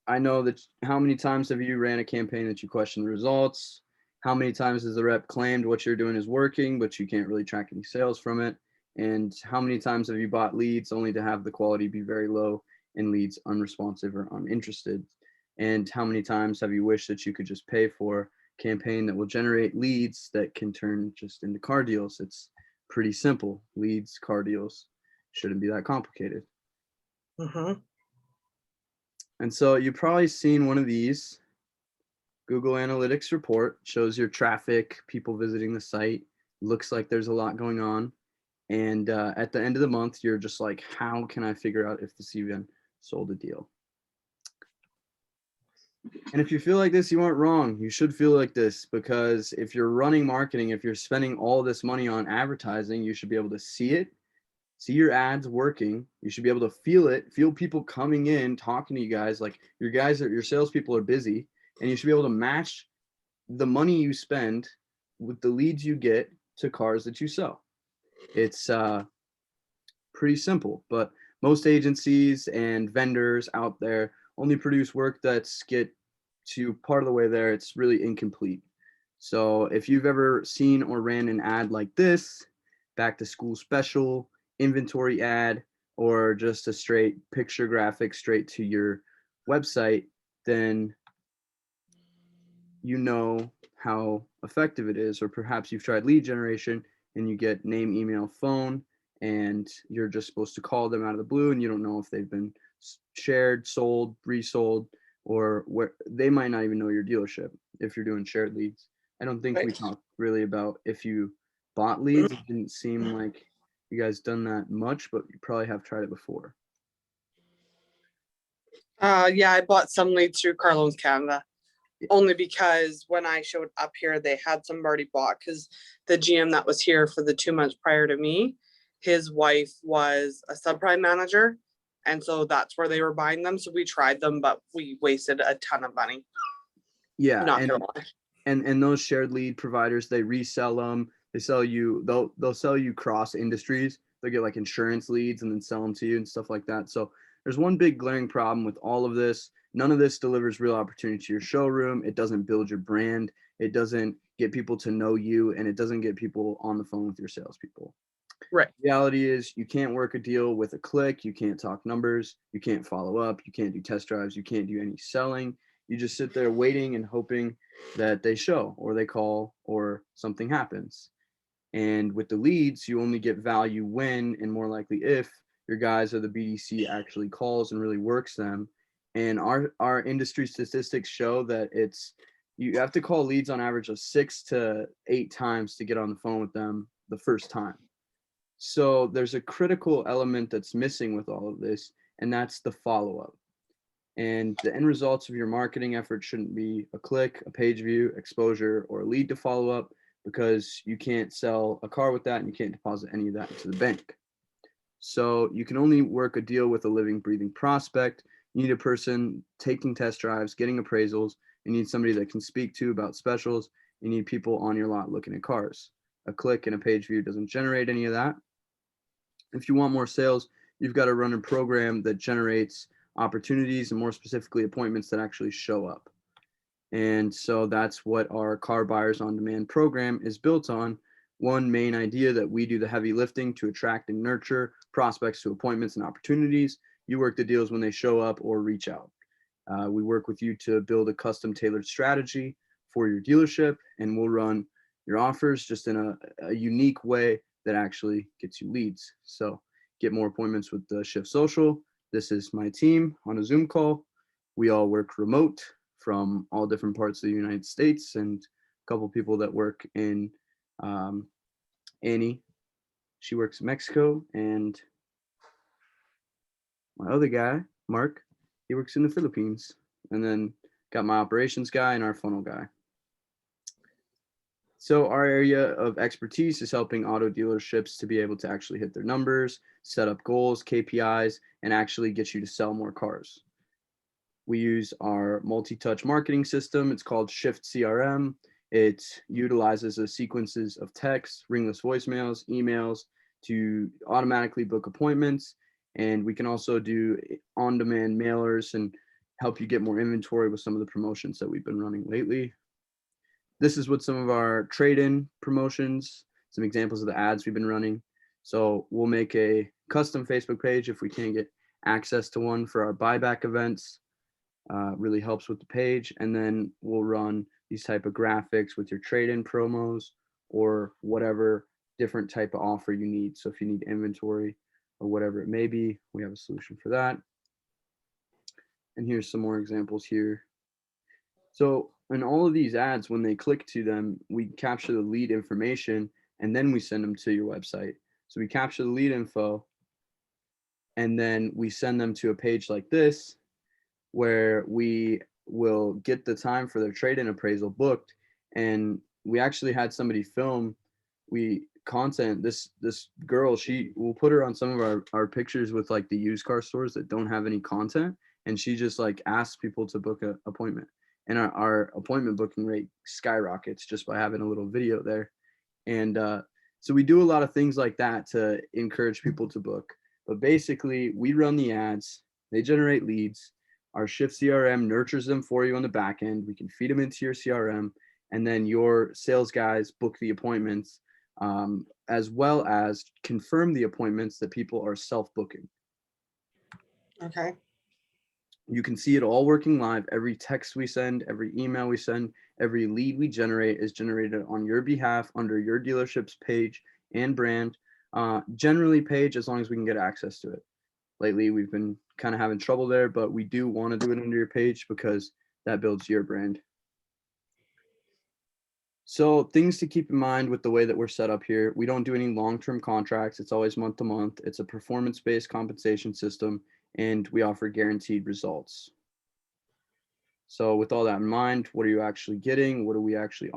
I know that how many times have you ran a campaign that you question the results? How many times has the rep claimed what you're doing is working, but you can't really track any sales from it? And how many times have you bought leads only to have the quality be very low and leads unresponsive or uninterested? And how many times have you wished that you could just pay for a campaign that will generate leads that can turn just into car deals? It's pretty simple. Leads, car deals shouldn't be that complicated. Mm-hmm. And so you've probably seen one of these. Google Analytics report shows your traffic, people visiting the site. Looks like there's a lot going on. And at the end of the month, you're just like, how can I figure out if this even sold a deal? And if you feel like this, you aren't wrong. You should feel like this because if you're running marketing, if you're spending all this money on advertising, you should be able to see it, see your ads working. You should be able to feel it, feel people coming in, talking to you guys. Like your salespeople are busy, and you should be able to match the money you spend with the leads you get to cars that you sell. It's pretty simple, but most agencies and vendors out there only produce work that's get to part of the way there. It's really incomplete. So if you've ever seen or ran an ad like this, back to school special, inventory ad, or just a straight picture graphic straight to your website, then you know how effective it is. Or perhaps you've tried lead generation and you get name, email, phone, and you're just supposed to call them out of the blue and you don't know if they've been shared, sold, resold, or where they might not even know your dealership if you're doing shared leads. I don't think we Right. talked really about if you bought leads. It didn't seem like you guys done that much, but you probably have tried it before. Yeah, I bought some leads through Car Loans Canada only because when I showed up here, they had some already bought because the GM that was here for the 2 months prior to me, his wife was a subprime manager. And so that's where they were buying them. So we tried them, but we wasted a ton of money. Yeah, Not gonna lie. and those shared lead providers, they resell them. They sell you, they'll sell you cross industries. They'll get like insurance leads and then sell them to you and stuff like that. So there's one big glaring problem with all of this. None of this delivers real opportunity to your showroom. It doesn't build your brand. It doesn't get people to know you, and it doesn't get people on the phone with your salespeople. Right. Reality is you can't work a deal with a click. You can't talk numbers. You can't follow up. You can't do test drives. You can't do any selling. You just sit there waiting and hoping that they show or they call or something happens. And with the leads, you only get value when and more likely if your guys or the BDC actually calls and really works them. And our industry statistics show that you have to call leads on average of 6 to 8 times to get on the phone with them the first time. So there's a critical element that's missing with all of this, and that's the follow-up. And the end results of your marketing effort shouldn't be a click, a page view, exposure, or a lead to follow up because you can't sell a car with that and you can't deposit any of that into the bank. So you can only work a deal with a living, breathing prospect. You need a person taking test drives, getting appraisals. You need somebody that can speak to about specials. You need people on your lot looking at cars. A click and a page view doesn't generate any of that. If you want more sales, you've got to run a program that generates opportunities and more specifically appointments that actually show up. And so that's what our Car Buyers on Demand program is built on. One main idea that we do the heavy lifting to attract and nurture prospects to appointments and opportunities. You work the deals when they show up or reach out. We work with you to build a custom tailored strategy for your dealership, and we'll run your offers just in a unique way that actually gets you leads. So get more appointments with the Shift Social. This is my team on a Zoom call. We all work remote from all different parts of the United States, and a couple people that work in Annie. She works in Mexico, and my other guy, Mark, he works in the Philippines. And then got my operations guy and our funnel guy. So our area of expertise is helping auto dealerships to be able to actually hit their numbers, set up goals, KPIs, and actually get you to sell more cars. We use our multi-touch marketing system. It's called Shift CRM. It utilizes a sequences of text, ringless voicemails, emails to automatically book appointments. And we can also do on-demand mailers and help you get more inventory with some of the promotions that we've been running lately. This is what some of our trade-in promotions, some examples of the ads we've been running. So we'll make a custom Facebook page if we can't get access to one for our buyback events. Really helps with the page. And then we'll run these type of graphics with your trade-in promos or whatever different type of offer you need. So if you need inventory or whatever it may be, we have a solution for that. And here's some more examples here. So in all of these ads, when they click to them, we capture the lead information and then we send them to your website. So we capture the lead info and then we send them to a page like this where we will get the time for their trade-in appraisal booked. And we actually had somebody film this girl, she will put her on some of our pictures with like the used car stores that don't have any content, and she just like asks people to book an appointment, and our appointment booking rate skyrockets just by having a little video there. And so we do a lot of things like that to encourage people to book. But basically we run the ads, they generate leads, our Shift CRM nurtures them for you on the back end, we can feed them into your CRM, and then your sales guys book the appointments, as well as confirm the appointments that people are self-booking. Okay. You can see it all working live. Every text we send, every email we send, every lead we generate is generated on your behalf under your dealership's page and brand. Generally page, as long as we can get access to it. Lately, we've been kind of having trouble there, but we do want to do it under your page because that builds your brand. So things to keep in mind with the way that we're set up here, we don't do any long-term contracts. It's always month to month. It's a performance-based compensation system, and we offer guaranteed results. So with all that in mind, what are you actually getting? What are we actually